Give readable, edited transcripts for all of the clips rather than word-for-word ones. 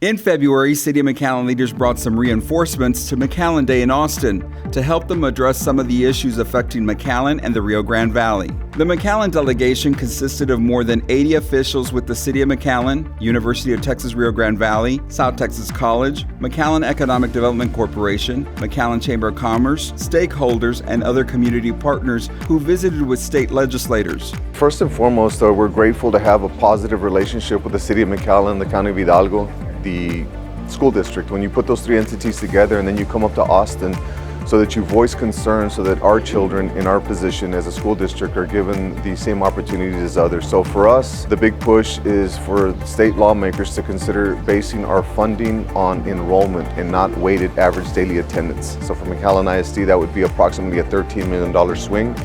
In February, City of McAllen leaders brought some reinforcements to McAllen Day in Austin to help them address some of the issues affecting McAllen and the Rio Grande Valley. The McAllen Delegation consisted of more than 80 officials with the City of McAllen, University of Texas Rio Grande Valley, South Texas College, McAllen Economic Development Corporation, McAllen Chamber of Commerce, stakeholders, and other community partners who visited with state legislators. First and foremost, we're grateful to have a positive relationship with the City of McAllen, the County of Hidalgo, the school district. When you put those three entities together and then you come up to Austin so that you voice concerns so that our children in our position as a school district are given the same opportunities as others. So for us, the big push is for state lawmakers to consider basing our funding on enrollment and not weighted average daily attendance. So for McAllen ISD, that would be approximately a $13 million swing.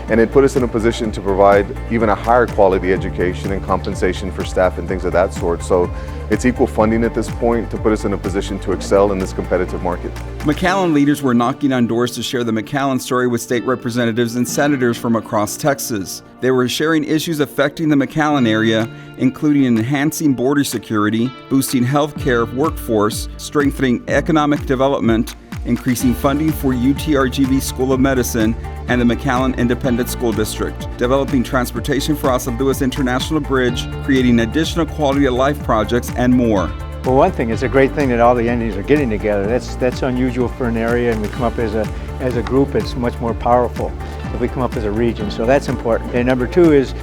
And it put us in a position to provide even a higher quality education and compensation for staff and things of that sort. So it's equal funding at this point to put us in a position to excel in this competitive market. McAllen leaders were knocking on doors to share the McAllen story with state representatives and senators from across Texas. They were sharing issues affecting the McAllen area, including enhancing border security, boosting healthcare workforce, strengthening economic development, increasing funding for UTRGV School of Medicine and the McAllen Independent School District, developing transportation for Los Lewis International Bridge, creating additional quality of life projects, and more. Well, one thing, it's a great thing that all the entities are getting together. That's unusual for an area, and we come up as a group. It's much more powerful if we come up as a region, so that's important. And number two is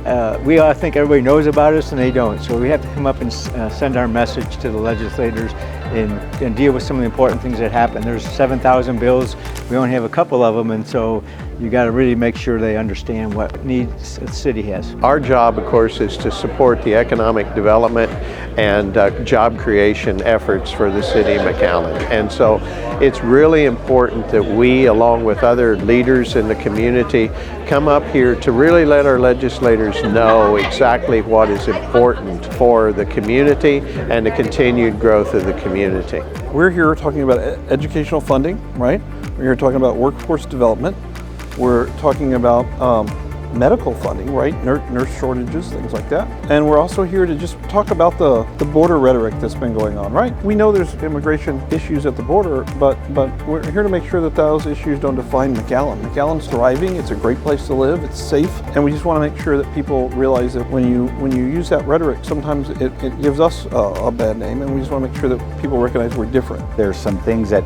we all think everybody knows about us and they don't, so we have to come up and send our message to the legislators and deal with some of the important things that happen. There's 7,000 bills, we only have a couple of them, and so you got to really make sure they understand what needs the city has. Our job, of course, is to support the economic development and job creation efforts for the city of McAllen. And so it's really important that we, along with other leaders in the community, come up here to really let our legislators know exactly what is important for the community and the continued growth of the community. We're here talking about educational funding, right? We're here talking about workforce development. We're talking about medical funding, right? Nurse shortages, things like that. And we're also here to just talk about the border rhetoric that's been going on, right? We know there's immigration issues at the border, but we're here to make sure that those issues don't define McAllen. McAllen's thriving, it's a great place to live, it's safe, and we just want to make sure that people realize that when you use that rhetoric, sometimes it gives us a bad name, and we just want to make sure that people recognize we're different. There's some things that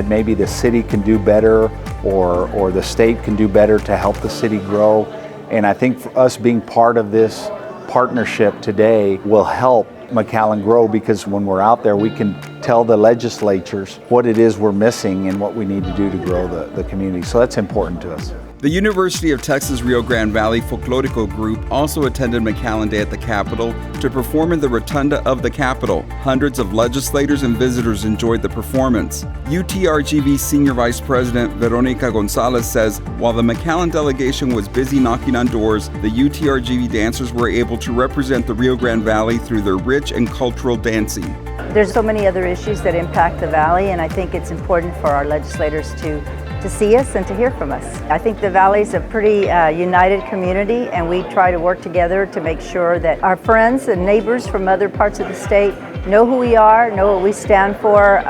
maybe the city can do better or the state can do better to help the city grow. And I think for us being part of this partnership today will help McAllen grow, because when we're out there, we can tell the legislatures what it is we're missing and what we need to do to grow the community. So that's important to us. The University of Texas Rio Grande Valley Folklorico Group also attended McAllen Day at the Capitol to perform in the rotunda of the Capitol. Hundreds of legislators and visitors enjoyed the performance. UTRGV Senior Vice President Veronica Gonzalez says while the McAllen delegation was busy knocking on doors, the UTRGV dancers were able to represent the Rio Grande Valley through their rich and cultural dancing. There's so many other issues that impact the valley, and I think it's important for our legislators to see us and to hear from us. I think the Valley's a pretty united community, and we try to work together to make sure that our friends and neighbors from other parts of the state know who we are, know what we stand for,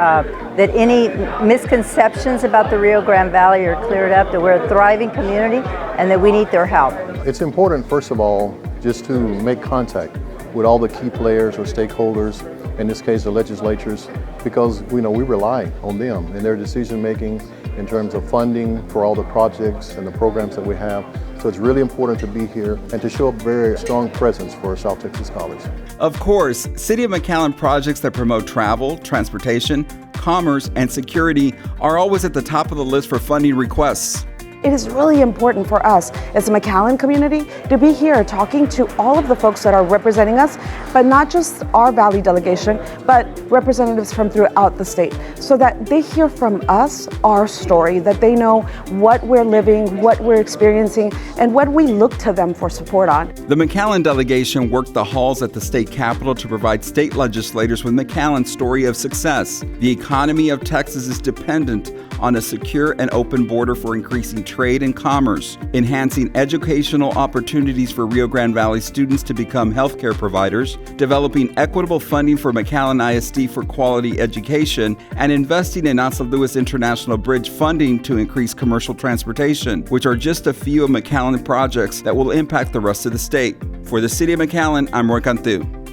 that any misconceptions about the Rio Grande Valley are cleared up, that we're a thriving community and that we need their help. It's important, first of all, just to make contact with all the key players or stakeholders, in this case the legislatures, because we rely on them and their decision making in terms of funding for all the projects and the programs that we have. So it's really important to be here and to show a very strong presence for South Texas College. Of course, City of McAllen projects that promote travel, transportation, commerce, and security are always at the top of the list for funding requests. It is really important for us as a McAllen community to be here talking to all of the folks that are representing us, but not just our Valley delegation, but representatives from throughout the state, so that they hear from us our story, that they know what we're living, what we're experiencing, and what we look to them for support on. The McAllen delegation worked the halls at the state capitol to provide state legislators with McAllen's story of success. The economy of Texas is dependent on a secure and open border for increasing trade and commerce, enhancing educational opportunities for Rio Grande Valley students to become healthcare providers, developing equitable funding for McAllen ISD for quality education, and investing in Asa Lewis International Bridge funding to increase commercial transportation, which are just a few of McAllen projects that will impact the rest of the state. For the City of McAllen, I'm Roy Cantu.